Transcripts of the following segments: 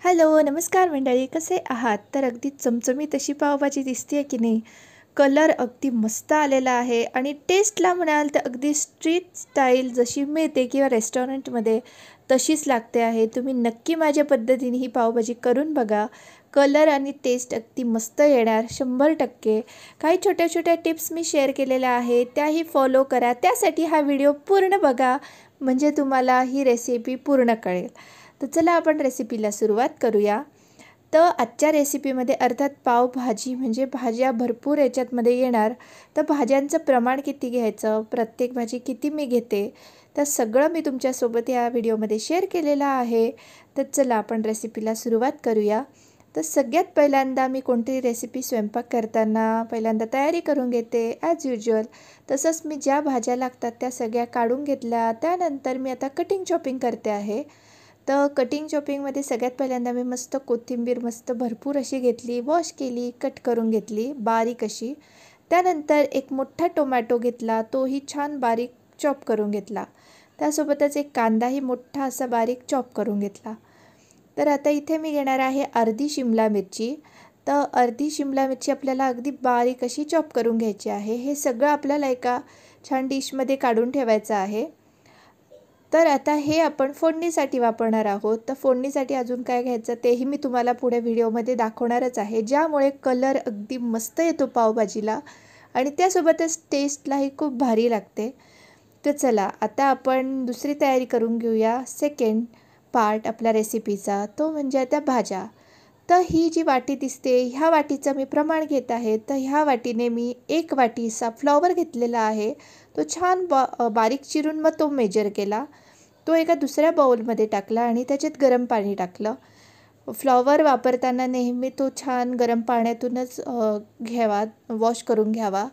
Hello, नमस्कार मंडळी. कसे आहात? तर अगदी चमचमीत अशी पावभाजी दिसते की नाही? कलर अगदी मस्त आलेला आहे आणि टेस्टला म्हणाल तर अगदी स्ट्रीट स्टाईल जशी मिळते किंवा रेस्टॉरंटमध्ये तशीच लागते आहे. तुम्ही नक्की माझ्या पद्धतीने ही पावभाजी करून बघा. कलर आणि टेस्ट अगदी मस्त येणार 100%. काही छोट्या-छोट्या टिप्स मी शेअर केलेल्या आहेत, त्याही फॉलो करा. त्यासाठी हा व्हिडिओ पूर्ण बघा, म्हणजे तुम्हाला ही रेसिपी पूर्ण कळेल. तर चला आपण रेसिपीला सुरुवात करूया. तर आजच्या रेसिपीमध्ये अर्थात पावभाजी म्हणजे भाज्या भरपूर याच्यातमध्ये येणार. तर भाज्यांचं प्रमाण किती घ्यायचं, प्रत्येक भाजी किती मी घेते, तर सगळं मी तुमच्यासोबत या व्हिडिओमध्ये शेअर केलेलं आहे. तर चला आपण रेसिपीला सुरुवात करूया. तर सगळ्यात पहिल्यांदा मी कोणतीही रेसिपी स्वयंपाक करताना पहिल्यांदा तयारी करून घेते ॲज युज्युअल. तसंच मी ज्या भाज्या लागतात त्या सगळ्या काढून घेतल्या. त्यानंतर मी आता कटिंग चॉपिंग करते आहे. तर कटिंग चॉपिंगमध्ये सगळ्यात पहिल्यांदा मी मस्त कोथिंबीर मस्त भरपूर अशी घेतली, वॉश केली, कट करून घेतली बारीक अशी. त्यानंतर एक मोठा टोमॅटो घेतला, तोही छान बारीक चॉप करून घेतला. त्यासोबतच एक कांदाही मोठा असा बारीक चॉप करून घेतला. तर आता इथे मी घेणार आहे अर्धी शिमला मिरची. तर अर्धी शिमला मिरची आपल्याला अगदी बारीक अशी चॉप करून घ्यायची आहे. हे सगळं आपल्याला एका छान डिशमध्ये काढून ठेवायचं आहे. तर आता हे आपण फोडणीसाठी वापरणार आहोत. तर फोडणीसाठी अजून काय घ्यायचं तेही मी तुम्हाला पुढे व्हिडिओमध्ये दाखवणारच आहे, ज्यामुळे कलर अगदी मस्त येतो पावभाजीला आणि त्यासोबतच टेस्टलाही खूप भारी लागते. तर चला आता आपण दुसरी तयारी करून घेऊया. सेकंड पार्ट आपल्या रेसिपीचा तो म्हणजे आता भाज्या. तर ही जी वाटी दिसते ह्या वाटीचं मी प्रमाण घेत आहे. तर ह्या वाटीने मी 1 वाटीचा फ्लॉवर घेतलेला आहे. तो छान बारीक चिरून मग तो मेजर केला. तो एका दुसऱ्या बाउलमध्ये टाकला आणि त्याच्यात गरम पाणी टाकलं. फ्लॉवर वापरताना नेहमी तो छान गरम पाण्यातूनच घ्यावा, वॉश करून घ्यावा.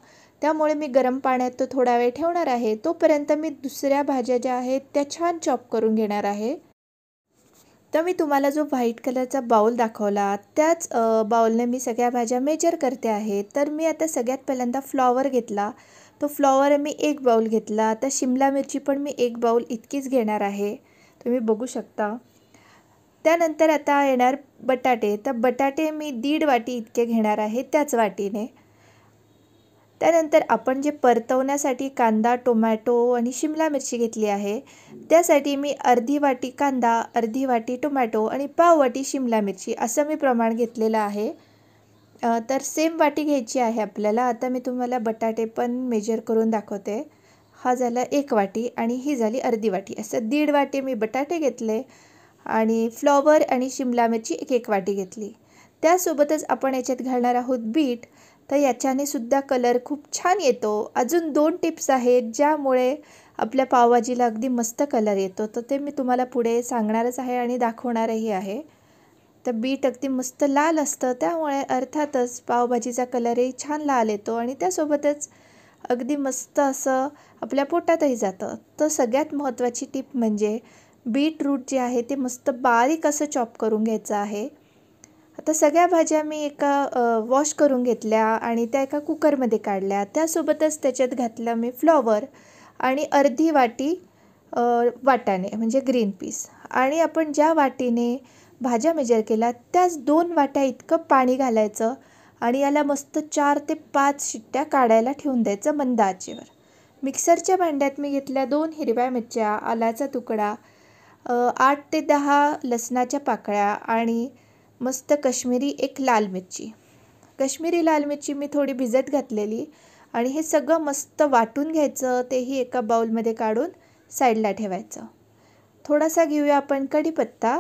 त्यामुळे मी गरम पाण्यात तो थोडा वेळ ठेवणार आहे. तोपर्यंत मी दुसऱ्या भाज्या ज्या आहेत त्या छान चॉप करून घेणार आहे. तर मी तुम्हाला जो व्हाईट कलरचा बाउल दाखवला त्याच बाउलने मी सगळ्या भाज्या मेजर करते आहे. तर मी आता सगळ्यात पहिल्यांदा फ्लॉवर घेतला. तो फ्लॉवर मी 1 बाउल घेतला. आता शिमला मिरची पण मी 1 बाउल इतकीच घेणार आहे, तुम्ही बघू शकता. त्यानंतर आता येणार बटाटे. तर बटाटे मी 1.5 वाटी इतके घेणार आहे त्याच वाटीने. त्यानंतर आपण जे परतवण्यासाठी कांदा, टोमॅटो आणि शिमला मिरची घेतली आहे, त्यासाठी मी अर्धी वाटी कांदा, अर्धी वाटी टोमॅटो आणि पाव वाटी शिमला मिरची असं मी प्रमाण घेतलेलं आहे. तर सेम वाटी घ्यायची आहे आपल्याला. आता मी तुम्हाला बटाटे पण मेजर करून दाखवते. हा झाला 1 वाटी आणि ही झाली अर्धी वाटी. असं 1.5 वाटी मी बटाटे घेतले आणि फ्लॉवर आणि शिमला मिरची 1-1 वाटी घेतली. त्यासोबतच आपण याच्यात घालणार आहोत बीट. तर याच्याने सुद्धा कलर खूप छान येतो. अजून 2 टिप्स आहेत ज्यामुळे आपल्या पावभाजीला अगदी मस्त कलर येतो. तर ते मी तुम्हाला पुढे सांगणारच आहे आणि दाखवणारही आहे. तर बीट अगदी मस्त लाल असतं, त्यामुळे अर्थातच पावभाजीचा कलरही छान लाल येतो आणि त्यासोबतच अगदी मस्त असं आपल्या पोटातही जातं. तर सगळ्यात महत्त्वाची टिप म्हणजे बीटरूट जे आहे ते मस्त बारीक असं चॉप करून घ्यायचं आहे. आता सगळ्या भाज्या मी एका वॉश करून घेतल्या आणि त्या एका कुकरमध्ये काढल्या. त्यासोबतच त्याच्यात घातलं मी फ्लॉवर आणि अर्धी वाटी वाटाणे म्हणजे ग्रीन पीस आणि आपण ज्या वाटीने भाज्या मेजर केल्या त्याच 2 वाट्या इतकं पाणी घालायचं आणि याला मस्त 4 ते 5 शिट्ट्या काढायला ठेवून द्यायचं मंद आचेवर. मिक्सरच्या भांड्यात मी घेतल्या 2 हिरव्या मिरच्या, आल्याचा तुकडा, 8 ते 10 लसणाच्या पाकळ्या आणि मस्त काश्मीरी 1 लाल मिरची. काश्मीरी लाल मिरची मी थोडी भिजत घातलेली आणि हे सगळं मस्त वाटून घ्यायचं. तेही एका बाउलमध्ये काढून साईडला ठेवायचं. थोडासा घेऊया आपण कढीपत्ता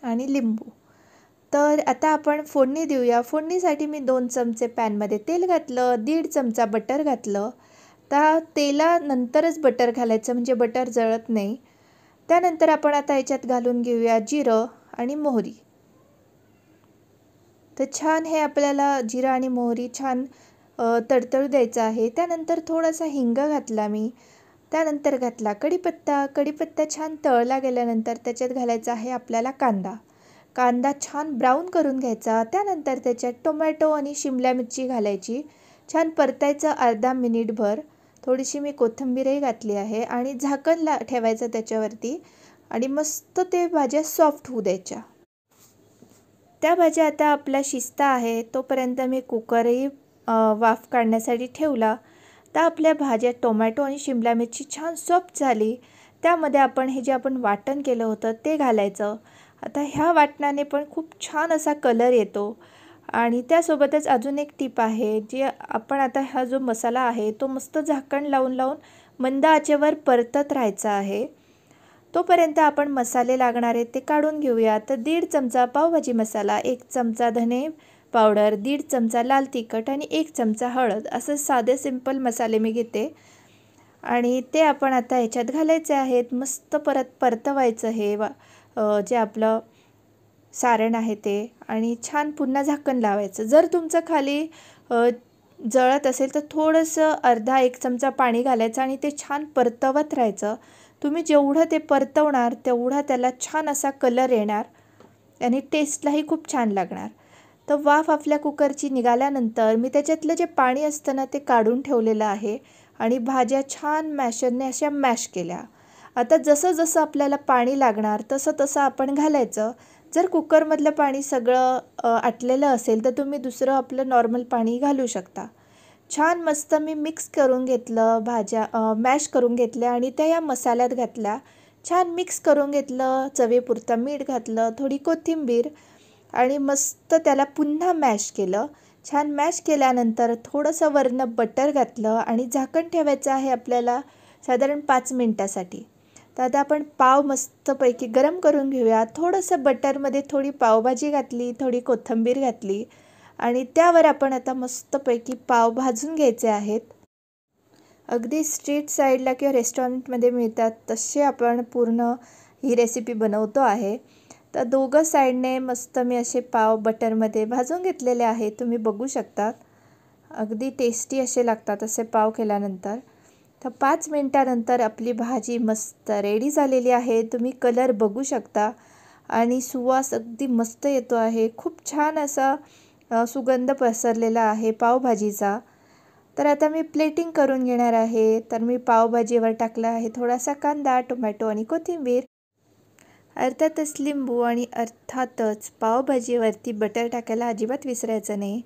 आणि लिंबू. तर आता आपण फोडणी देऊया. फोडणीसाठी मी 2 चमचे पॅनमध्ये तेल घातलं, 1.5 चमचा बटर घातलं. त्या तेलानंतरच बटर घालायचं म्हणजे बटर जळत नाही. त्यानंतर आपण आता याच्यात घालून घेऊया जिरं आणि मोहरी. तर छान हे आपल्याला जिरं आणि मोहरी छान तडतडू द्यायचं आहे. त्यानंतर थोडासा हिंग घातला मी. त्यानंतर घातला कढीपत्ता. कढीपत्ता छान तळला गेल्यानंतर त्याच्यात घालायचा आहे आपल्याला कांदा. कांदा छान ब्राऊन करून घ्यायचा. त्यानंतर त्याच्यात टोमॅटो आणि शिमला मिरची घालायची. छान परतायचं अर्धा मिनिटभर. थोडीशी मी कोथिंबीरही घातली आहे आणि झाकण ठेवायचं त्याच्यावरती आणि मस्त ते भाज्या सॉफ्ट होऊ द्यायच्या. त्या भाज्या आता आपल्या शिजता आहे तोपर्यंत मी कुकरही वाफ काढण्यासाठी ठेवला. तर आपल्या भाज्या टोमॅटो आणि शिमला मिरची छान सॉफ्ट झाली. त्यामध्ये आपण हे जे आपण वाटण केलं होतं ते घालायचं. आता ह्या वाटणाने पण खूप छान असा कलर येतो. आणि त्यासोबतच अजून एक टिप आहे, जी आपण आता हा जो मसाला आहे तो मस्त झाकण लावून लावून मंद आचेवर परतत राहायचा आहे. तोपर्यंत आपण मसाले लागणारे ते काढून घेऊया. तर 1.5 चमचा पावभाजी मसाला, 1 चमचा धने पावडर, 1.5 चमचा लाल तिखट आणि 1 चमचा हळद, असं साधे सिंपल मसाले मी घेते. आणि ते आपण आता ह्याच्यात घालायचे आहेत. मस्त परतवायचं हे जे आपलं सारण आहे ते, आणि छान पुन्हा झाकण लावायचं. जर तुमचं खाली जळत असेल तर थोडंसं अर्धा 1 चमचा पाणी घालायचं आणि ते छान परतवत राहायचं. तुम्ही जेवढं ते परतवणार तेवढा त्याला छान असा कलर येणार आणि टेस्टलाही खूप छान लागणार. तर वाफ आपल्या कुकरची निघाल्यानंतर मी त्याच्यातलं जे पाणी असतं ना ते काढून ठेवलेलं आहे आणि भाज्या छान मॅशरने अशा मॅश केल्या. आता जसं जसं आपल्याला पाणी लागणार तसं तसं आपण घालायचं. जर कुकरमधलं पाणी सगळं आटलेलं असेल तर तुम्ही दुसरं आपलं नॉर्मल पाणी घालू शकता. छान मस्त मी मिक्स करून घेतलं, भाज्या मॅश करून घेतल्या आणि त्या या मसाल्यात घातल्या. छान मिक्स करून घेतलं, चवीपुरतं मीठ घातलं, थोडी कोथिंबीर आणि मस्त त्याला पुन्हा मॅश केलं. छान मॅश केल्यानंतर थोडंसं वरनं बटर घातलं आणि झाकण ठेवायचं आहे आपल्याला साधारण 5 मिनटासाठी. तर आता आपण पाव मस्तपैकी गरम करून घेऊया. थोडंसं बटरमध्ये थोडी पावभाजी घातली, थोडी कोथिंबीर घातली आणि त्यावर आपण आता मस्तपैकी पाव भाजून घ्यायचे आहेत. अगदी स्ट्रीट साईडला किंवा रेस्टॉरंटमध्ये मिळतात तसे आपण पूर्ण ही रेसिपी बनवतो आहे. तर दोघं साईडने मस्त मी असे पाव बटरमध्ये भाजून घेतलेले आहे. तुम्ही बघू शकता अगदी टेस्टी असे लागतात असे पाव केल्यानंतर. तर 5 मिनटानंतर आपली भाजी मस्त रेडी झालेली आहे. तुम्ही कलर बघू शकता आणि सुवास अगदी मस्त येतो आहे. खूप छान असा सुगंध पसरलेला आहे पावभाजीचा. तर आता मी प्लेटिंग करून घेणार आहे. तर मी पावभाजीवर टाकला आहे थोडासा कांदा, टोमॅटो आणि कोथिंबीर, अर्थातच लिंबू आणि अर्थातच पावभाजीवरती बटर टाकायला अजिबात विसरायचं नाही.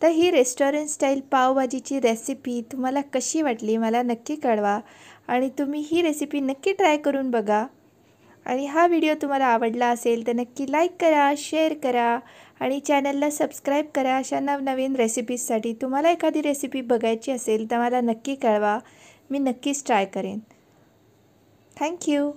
तर ही रेस्टॉरंट स्टाईल पावभाजीची रेसिपी तुम्हाला कशी वाटली मला नक्की कळवा आणि तुम्ही ही रेसिपी नक्की ट्राय करून बघा. आणि हा व्हिडिओ तुम्हाला आवडला असेल तर नक्की लाईक करा, शेअर करा आणि चॅनलला सबस्क्राईब करा. अशा नवनवीन रेसिपीजसाठी तुम्हाला एखादी रेसिपी बघायची असेल तर मला नक्की कळवा. मी नक्कीच ट्राय करेन. थँक्यू.